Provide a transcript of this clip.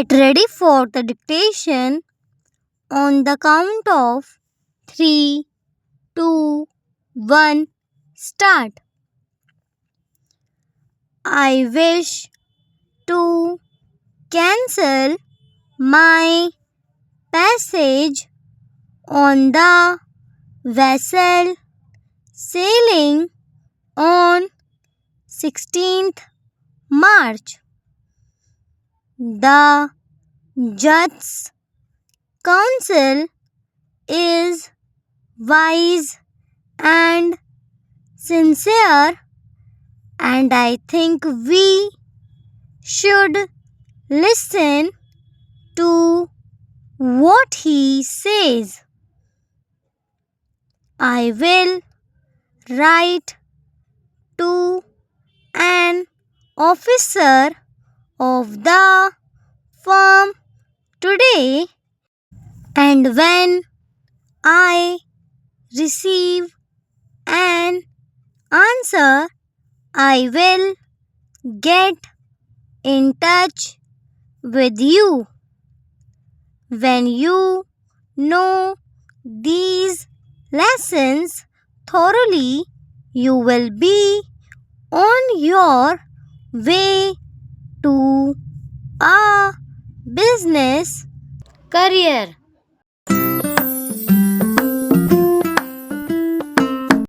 Get ready for the dictation on the count of 3, 2, 1, start. I wish to cancel my passage on the vessel sailing on 16th March. The Judge's counsel is wise and sincere, and I think we should listen to what he says. I will write to an officer of the firm today, and when I receive an answer, I will get in touch with you. When you know these lessons thoroughly, you will be on your way to a business career.